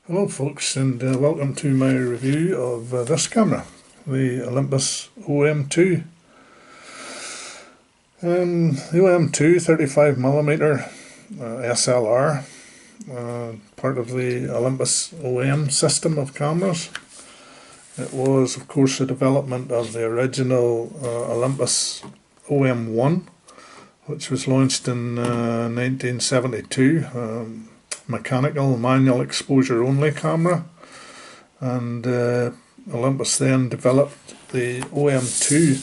Hello folks, and welcome to my review of this camera, the Olympus OM2. The OM2 35mm SLR, part of the Olympus OM system of cameras. It was of course a development of the original Olympus OM1, which was launched in 1972. Mechanical manual exposure only camera, and Olympus then developed the OM2,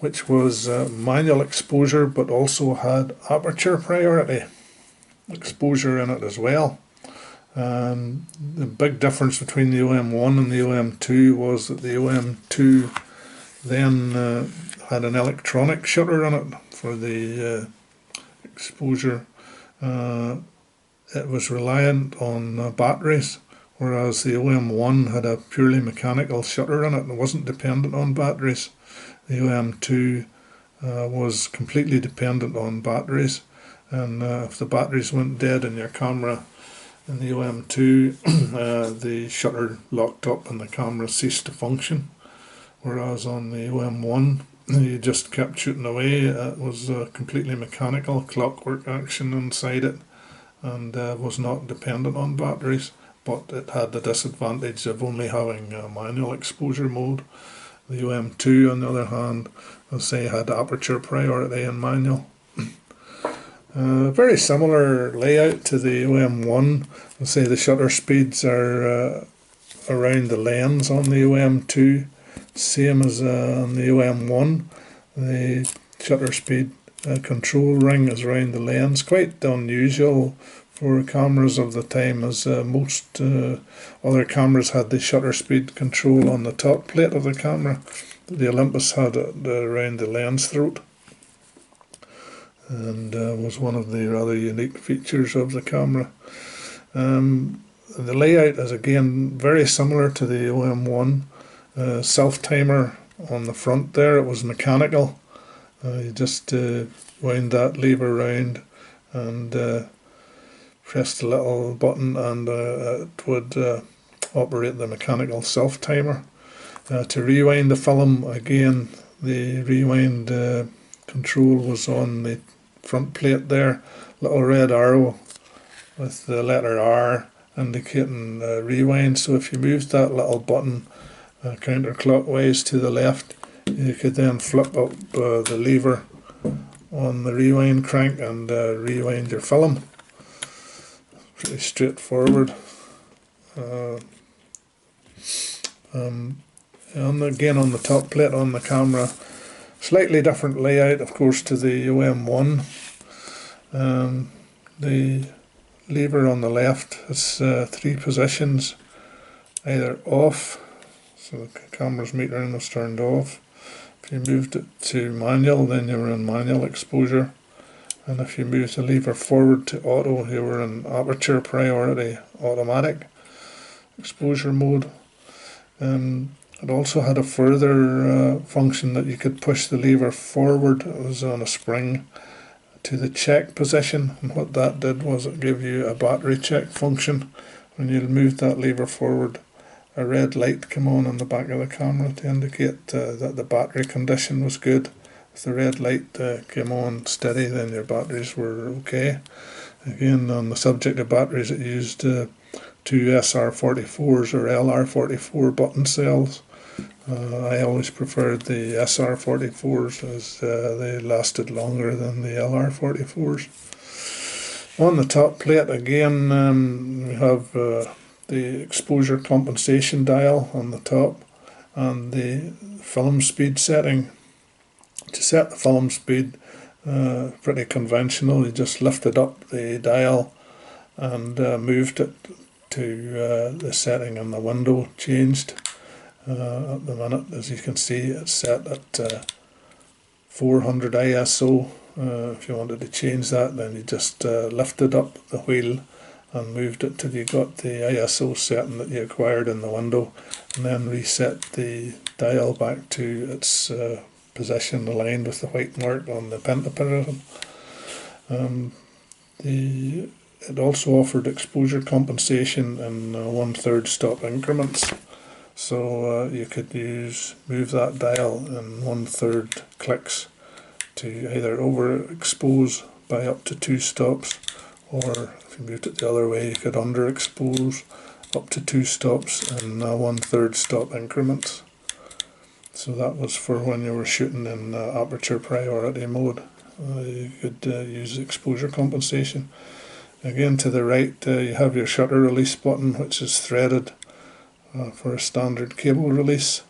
which was manual exposure but also had aperture priority exposure in it as well. The big difference between the OM1 and the OM2 was that the OM2 then had an electronic shutter in it for the exposure. It was reliant on batteries, whereas the OM1 had a purely mechanical shutter in it and wasn't dependent on batteries. The OM2 was completely dependent on batteries, and if the batteries went dead in your camera in the OM2, the shutter locked up and the camera ceased to function, whereas on the OM1 you just kept shooting away. It was completely mechanical, clockwork action inside it, and was not dependent on batteries, but it had the disadvantage of only having a manual exposure mode. The OM2 on the other hand, I'll say, had aperture priority and manual. Very similar layout to the OM1. I'll say the shutter speeds are around the lens on the OM2, same as on the OM1. The shutter speed control ring is around the lens, quite unusual for cameras of the time, as most other cameras had the shutter speed control on the top plate of the camera. The Olympus had it around the lens throat, and was one of the rather unique features of the camera. The layout is again very similar to the OM1. Self-timer on the front there, it was mechanical. You just wind that lever round and press the little button, and it would operate the mechanical self-timer. To rewind the film, again, the rewind control was on the front plate there, little red arrow with the letter R indicating rewind. So if you moved that little button counterclockwise to the left, you could then flip up the lever on the rewind crank and rewind your film. Pretty straightforward. And again, on the top plate on the camera, slightly different layout of course to the OM1. The lever on the left has 3 positions, either off, so the camera's metering was turned off. If you moved it to manual, then you were in manual exposure, and if you moved the lever forward to auto, you were in aperture priority automatic exposure mode. It also had a further function that you could push the lever forward. It was on a spring to the check position, and what that did was it gave you a battery check function. When you moved that lever forward, a red light came on the back of the camera to indicate that the battery condition was good. If the red light came on steady, then your batteries were okay. Again, on the subject of batteries, it used 2 SR44s or LR44 button cells. I always preferred the SR44s as they lasted longer than the LR44s. On the top plate again, we have the exposure compensation dial on the top, and the film speed setting. To set the film speed, pretty conventional. You just lifted up the dial and moved it to the setting, and the window changed. At the minute, as you can see, it's set at 400 ISO. If you wanted to change that, then you just lifted up the wheel and moved it till you got the ISO setting that you acquired in the window, and then reset the dial back to its position aligned with the white mark on the pentaprism. The it also offered exposure compensation in 1/3 stop increments. So you could move that dial in 1/3 clicks to either overexpose by up to 2 stops, or if you moved it the other way, you could underexpose up to 2 stops in 1/3 stop increments. So that was for when you were shooting in aperture priority mode. You could use exposure compensation. Again, to the right you have your shutter release button, which is threaded for a standard cable release.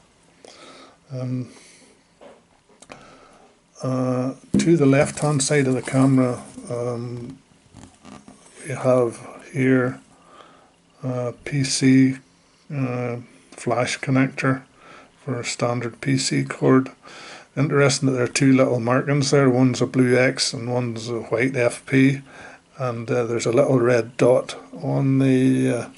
To the left hand side of the camera you have here a PC flash connector for a standard PC cord. Interesting that there are two little markings there. One's a blue X and one's a white FP, and there's a little red dot on the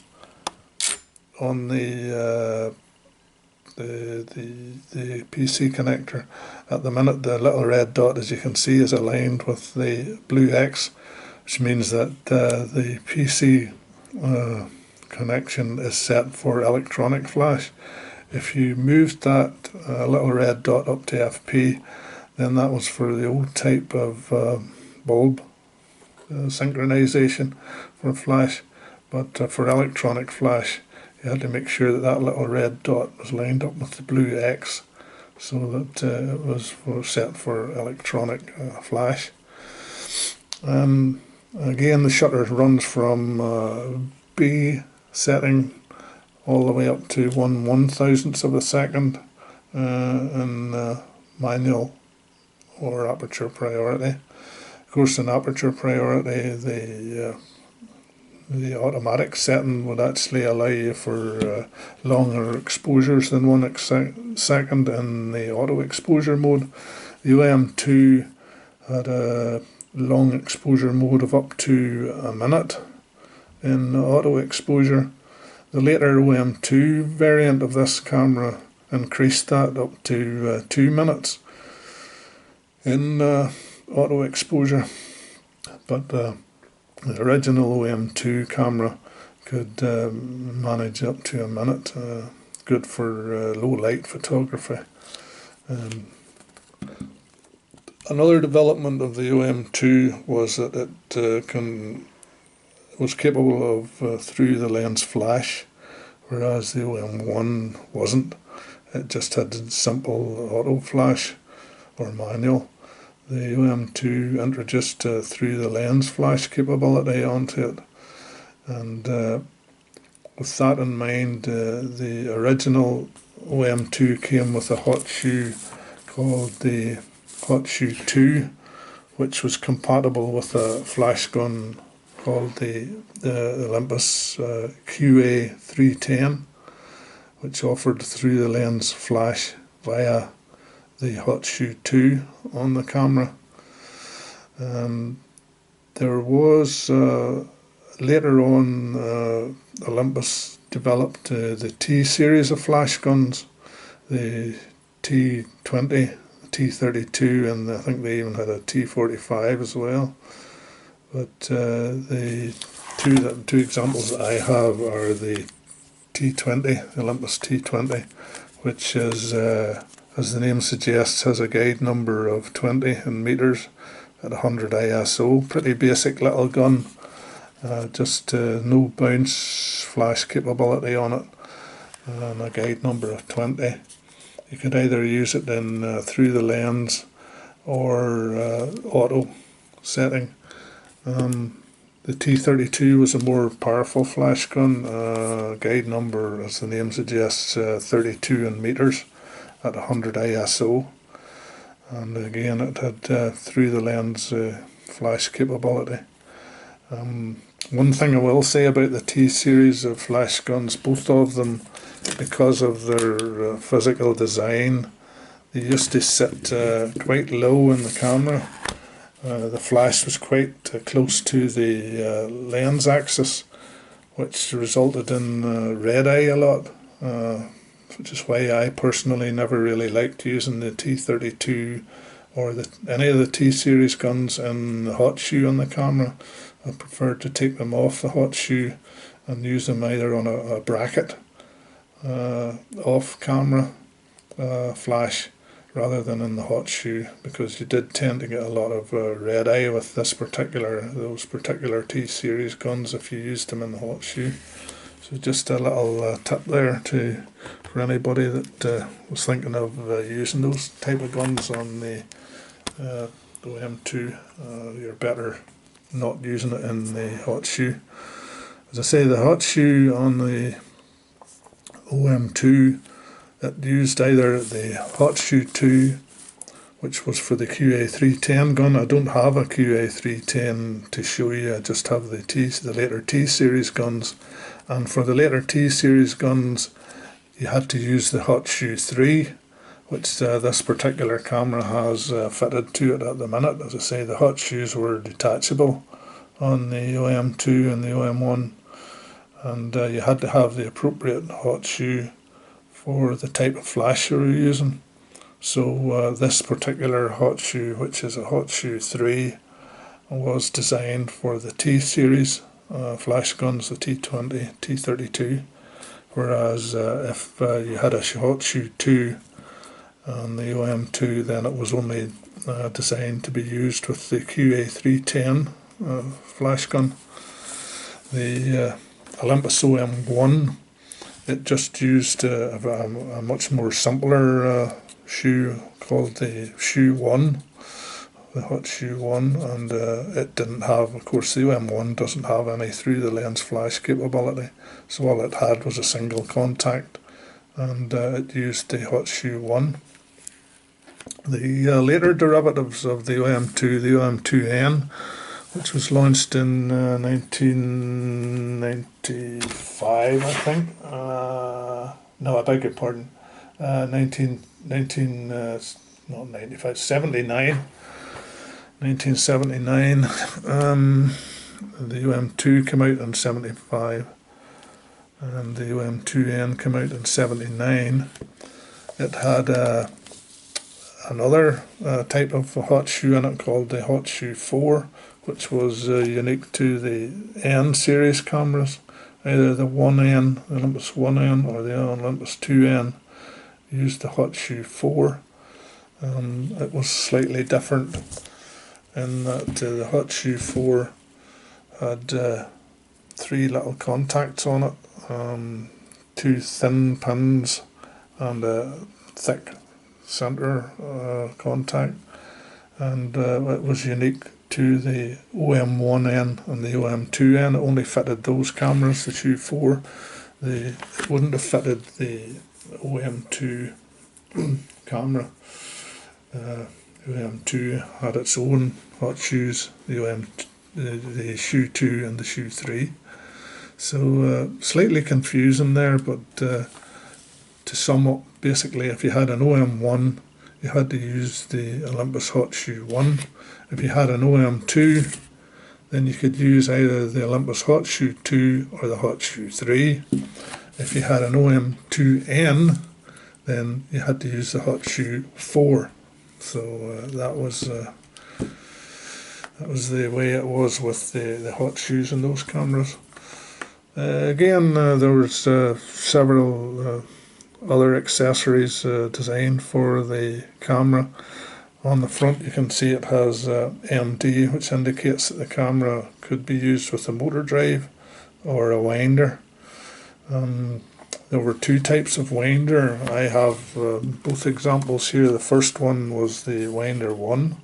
PC connector. At the minute, the little red dot, as you can see, is aligned with the blue X, which means that the PC connection is set for electronic flash. If you moved that little red dot up to FP, then that was for the old type of bulb synchronization for flash. But for electronic flash, you had to make sure that that little red dot was lined up with the blue X, so that it was set for electronic flash. Again, the shutter runs from B setting all the way up to 1/1000th of a second in manual or aperture priority. Of course, in aperture priority, the automatic setting would actually allow you for longer exposures than 1 second in the auto exposure mode. The OM2 had a long exposure mode of up to a minute in auto exposure. The later OM2 variant of this camera increased that up to 2 minutes in auto exposure, but the original OM2 camera could manage up to a minute, good for low light photography. Another development of the OM2 was that it was capable of through the lens flash, whereas the OM1 wasn't. It just had simple auto flash or manual. The OM2 introduced through the lens flash capability onto it, and with that in mind, the original OM2 came with a hot shoe called the Hot Shoe 2, which was compatible with a flash gun called the Olympus QA310, which offered through the lens flash via the Hot Shoe 2 on the camera. There was later on Olympus developed the T series of flash guns, the T20, T32, and I think they even had a T45 as well. But the two examples that I have are the T20, Olympus T20, which is, as the name suggests, has a guide number of 20 in meters at 100 ISO. Pretty basic little gun, just no bounce flash capability on it, and a guide number of 20. You could either use it in through the lens or auto setting. The T32 was a more powerful flash gun, guide number, as the name suggests, 32 in meters at 100 ISO, and again it had through the lens flash capability. One thing I will say about the T series of flash guns, both of them, because of their physical design, they used to sit quite low in the camera. The flash was quite close to the lens axis, which resulted in red eye a lot, which is why I personally never really liked using the T32 or any of the T-series guns in the hot shoe on the camera. I prefer to take them off the hot shoe and use them either on a bracket off camera flash rather than in the hot shoe, because you did tend to get a lot of red eye with those particular T-series guns if you used them in the hot shoe. So just a little tip there for anybody that was thinking of using those type of guns on the OM2. You're better not using it in the hot shoe. As I say, the hot shoe on the OM2, it used either the hot shoe 2, which was for the QA310 gun. I don't have a QA310 to show you, I just have the later T-series guns. And for the later T-series guns, you had to use the hot shoe 3, which this particular camera has fitted to it at the minute. As I say, the hot shoes were detachable on the OM2 and the OM1, and you had to have the appropriate hot shoe for the type of flash you were using. So this particular hot shoe, which is a hot shoe 3, was designed for the T-series flash guns, the T20, T32, whereas if you had a hot shoe 2 on the OM2, then it was only designed to be used with the QA310 flash gun. The Olympus OM1, it just used a much more simpler shoe called the shoe 1, the hot shoe 1, and it didn't have, of course the OM1 doesn't have any through the lens flash capability, so all it had was a single contact, and it used the hot shoe 1. The later derivatives of the OM2, the OM2N, which was launched in 1995, I think. No, I beg your pardon. 1979. 1979. The OM2 came out in 75, and the OM2N came out in 79. It had another type of hot shoe in it called the hot shoe 4, which was unique to the N series cameras. Either the 1N, the Olympus 1N, or the Olympus 2N used the hot shoe 4. It was slightly different in that the hot shoe 4 had 3 little contacts on it, 2 thin pins and a thick center contact, and it was unique to the OM1N and the OM2N. It only fitted those cameras, the shoe 4. It wouldn't have fitted the OM2 camera. OM2 had its own hot shoes, the shoe 2 and the shoe 3. So slightly confusing there, but to sum up, basically if you had an OM1, you had to use the Olympus hot shoe 1. If you had an OM2, then you could use either the Olympus hot shoe 2 or the hot shoe 3. If you had an OM2N, then you had to use the hot shoe 4. So that was the way it was with the hot shoes in those cameras. Again, there was several other accessories designed for the camera. On the front you can see it has MD, which indicates that the camera could be used with a motor drive or a winder. There were 2 types of winder. I have both examples here. The first one was the winder 1.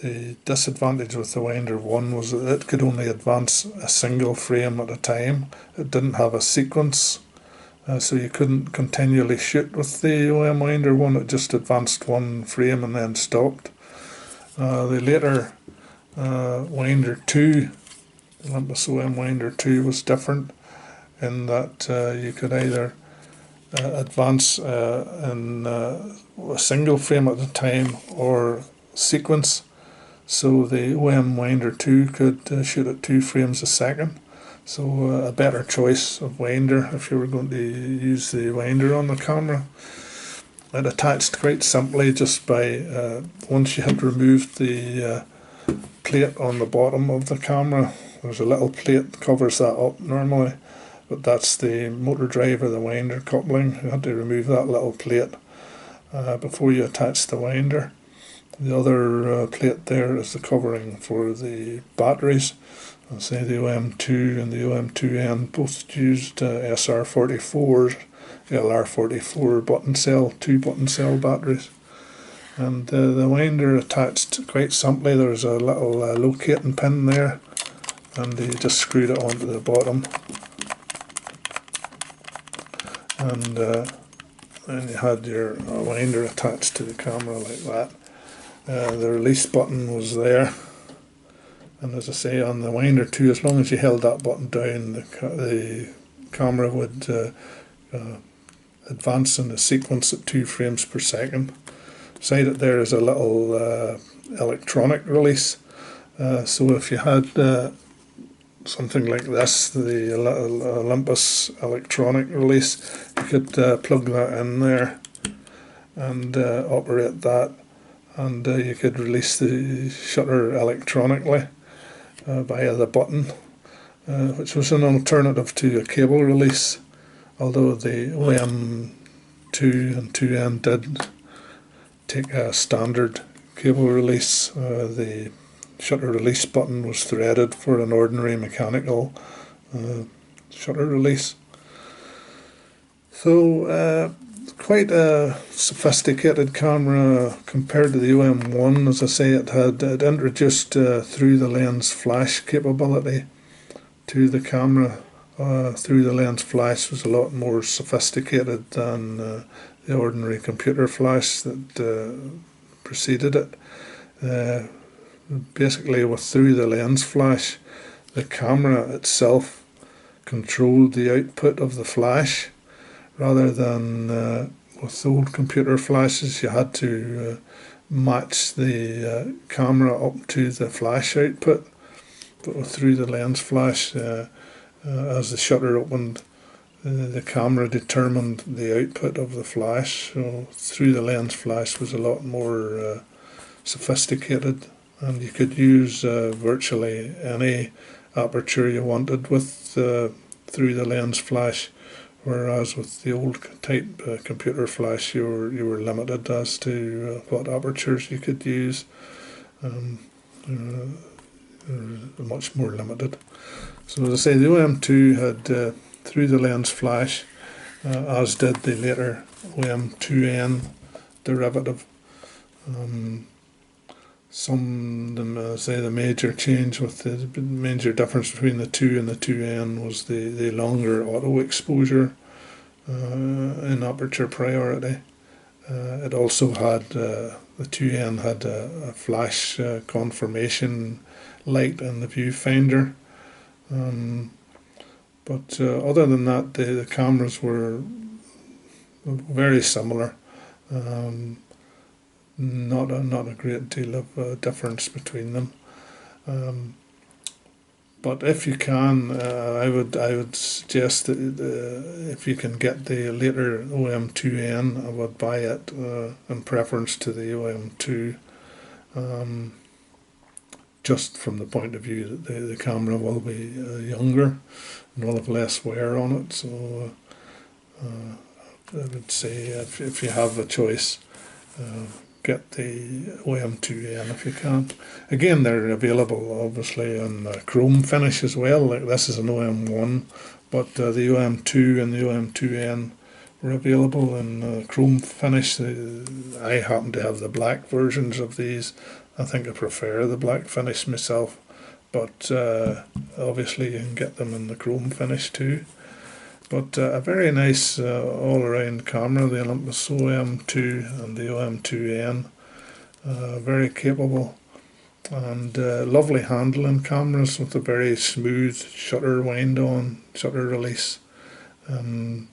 The disadvantage with the winder 1 was that it could only advance a single frame at a time. It didn't have a sequence, so you couldn't continually shoot with the OM winder 1. It just advanced one frame and then stopped. The later winder 2, Olympus OM winder 2, was different in that you could either advance in a single frame at a time or sequence. So the OM winder 2 could shoot at 2 frames a second. So a better choice of winder if you were going to use the winder on the camera. It attached quite simply just by, once you had removed the plate on the bottom of the camera. There's a little plate that covers that up normally, but that's the motor drive or the winder coupling. You have to remove that little plate before you attach the winder. The other plate there is the covering for the batteries. I'll say the OM2 and the OM2N both used SR44s, LR44 button cell, 2 button cell batteries. And the winder attached quite simply. There's a little locating pin there, and you just screwed it onto the bottom. And then you had your winder attached to the camera like that. The release button was there, and as I say, on the winder too, as long as you held that button down, the camera would advance in a sequence at 2 frames per second. Beside it there is a little electronic release. So if you had something like this, the Olympus electronic release, you could plug that in there and operate that, and you could release the shutter electronically via the button, which was an alternative to a cable release, although the OM2 and 2N did take a standard cable release. The shutter release button was threaded for an ordinary mechanical shutter release. So quite a sophisticated camera compared to the OM1. As I say, it had introduced through the lens flash capability to the camera. Through the lens flash was a lot more sophisticated than the ordinary computer flash that preceded it. Basically, with through the lens flash, the camera itself controlled the output of the flash, rather than with old computer flashes you had to match the camera up to the flash output. But with through the lens flash, as the shutter opened, the camera determined the output of the flash. So through the lens flash was a lot more sophisticated, and you could use virtually any aperture you wanted with through the lens flash, whereas with the old type computer flash you were limited as to what apertures you could use. Much more limited. So as I say, the OM2 had through the lens flash, as did the later OM2N derivative. The major change with the major difference between the 2 and the 2N was the longer auto exposure in Aperture Priority. It also had, the 2N had a flash confirmation light in the viewfinder. But other than that, the cameras were very similar. Not a great deal of difference between them. But if you can, I would suggest that if you can get the later OM2N, I would buy it in preference to the OM2. Just from the point of view that the camera will be younger and will have less wear on it. So I would say if you have a choice, get the OM2N if you can. Again, they're available obviously in chrome finish as well. Like this is an OM1, but the OM2 and the OM2N were available in chrome finish. I happen to have the black versions of these. I think I prefer the black finish myself, but obviously you can get them in the chrome finish too. But a very nice all-around camera, the Olympus OM2 and the OM2N. Very capable and lovely handling cameras with a very smooth shutter wind-on, shutter release. Of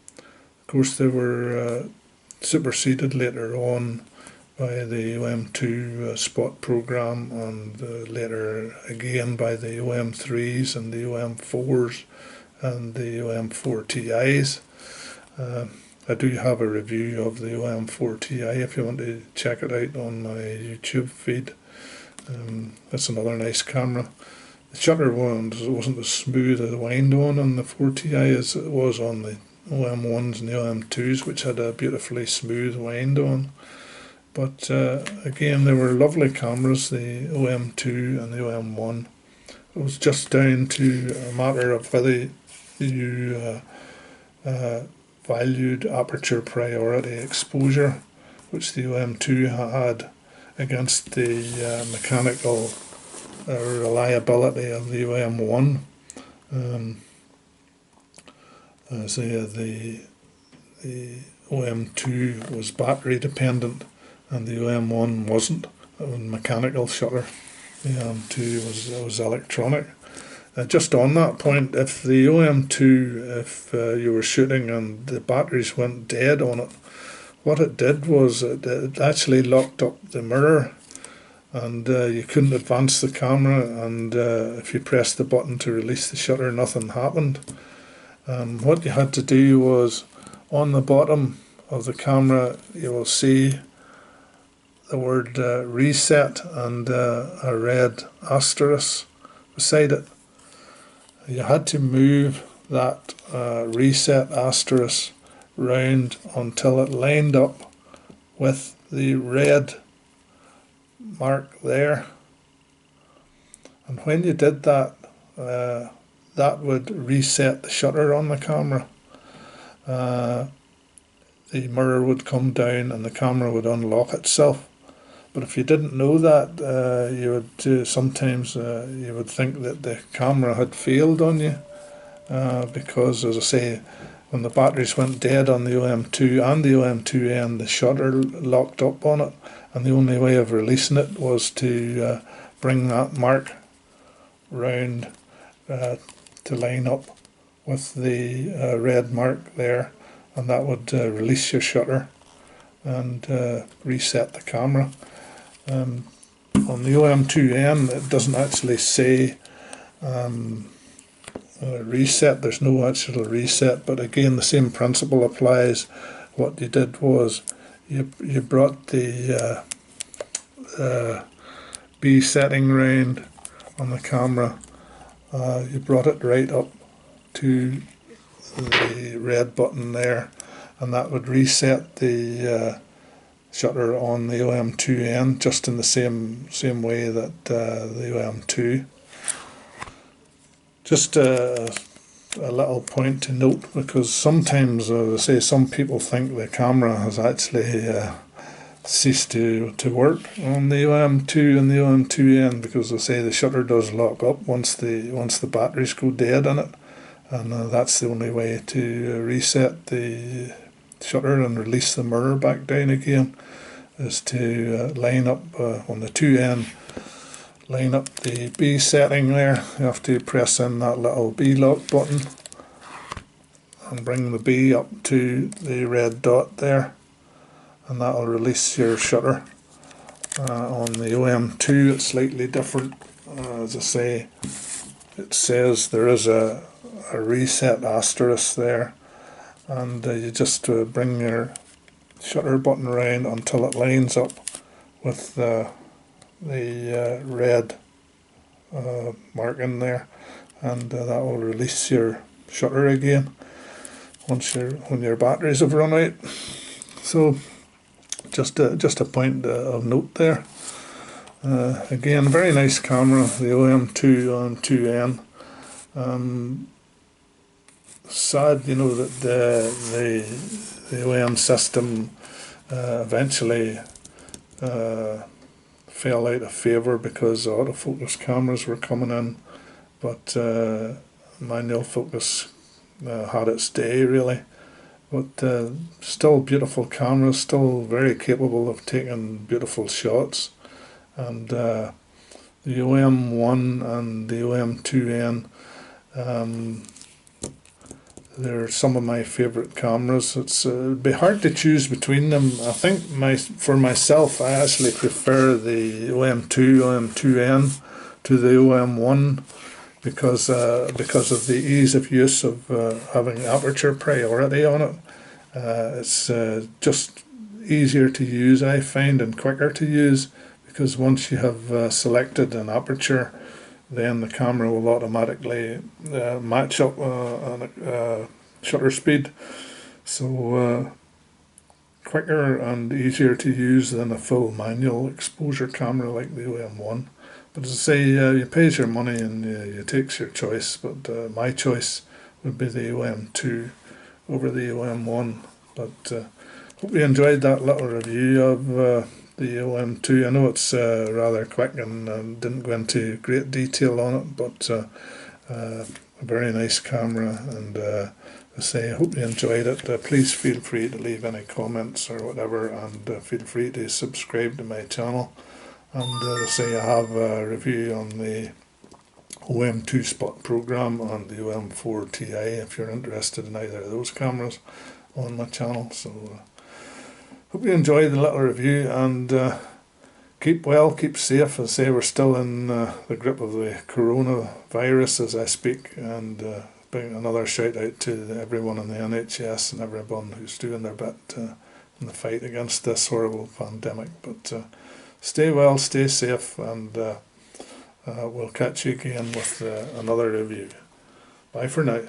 course, they were superseded later on by the OM2 spot program, and later again by the OM3s and the OM4s and the OM4 TIs. I do have a review of the OM4 TI if you want to check it out on my YouTube feed. That's another nice camera. The shutter wasn't as smooth as wind on the 4Ti as it was on the OM1s and the OM2s, which had a beautifully smooth wind on. But again, they were lovely cameras, the OM2 and the OM1. It was just down to a matter of whether you valued aperture priority exposure, which the OM2 had, against the mechanical reliability of the OM1. The OM2 was battery dependent and the OM1 wasn't. It was mechanical shutter. The OM2 was electronic. Just on that point, if the OM2, if you were shooting and the batteries went dead on it, what it did was it actually locked up the mirror, and you couldn't advance the camera, and if you pressed the button to release the shutter, nothing happened. What you had to do was, on the bottom of the camera, you will see the word reset and a red asterisk beside it. You had to move that reset asterisk round until it lined up with the red mark there. And when you did that, that would reset the shutter on the camera. The mirror would come down and the camera would unlock itself. But if you didn't know that, you would sometimes you would think that the camera had failed on you, because, as I say, when the batteries went dead on the OM2 and the OM2N, the shutter locked up on it, and the only way of releasing it was to bring that mark round to line up with the red mark there, and that would release your shutter and reset the camera. On the OM2N, it doesn't actually say reset. There's no actual reset, but again, the same principle applies. What you did was you brought the B setting round on the camera. You brought it right up to the red button there, and that would reset the shutter on the OM2N, just in the same way that the OM2. Just a little point to note, because sometimes, as I say, some people think the camera has actually ceased to work on the OM2 and the OM2N, because, as I say, the shutter does lock up once the batteries go dead in it, and that's the only way to reset the shutter and release the mirror back down again, is to line up on the 2N, line up the B setting there. You have to press in that little B lock button and bring the B up to the red dot there, and that will release your shutter. On the OM2 it's slightly different. As I say, it says there is a reset asterisk there, and you just bring your shutter button around until it lines up with the red marking there, and that will release your shutter again when your batteries have run out. So just a point of note there. Again, very nice camera, the OM2 OM2N. Sad, that the OM system eventually fell out of favour because autofocus cameras were coming in, but manual focus had its day, really. But still beautiful cameras, still very capable of taking beautiful shots. And the OM1 and the OM2N, they're some of my favourite cameras. It'd be hard to choose between them. I think for myself, I actually prefer the OM2, OM2N to the OM1 because of the ease of use of having aperture priority on it. It's just easier to use, I find, and quicker to use, because once you have selected an aperture, then the camera will automatically match up on shutter speed. So quicker and easier to use than a full manual exposure camera like the OM1. But as I say, you pays your money and you takes your choice, but my choice would be the OM2 over the OM1. But hope you enjoyed that little review of the OM2. I know it's rather quick and didn't go into great detail on it, but a very nice camera, and I say I hope you enjoyed it. Please feel free to leave any comments or whatever, and feel free to subscribe to my channel. And I say I have a review on the OM2 spot program and the OM4 Ti if you're interested in either of those cameras on my channel. So hope you enjoyed the little review, and keep well, keep safe. As I say, we're still in the grip of the coronavirus as I speak, and another shout out to everyone in the NHS and everyone who's doing their bit in the fight against this horrible pandemic. But stay well, stay safe, and we'll catch you again with another review. Bye for now.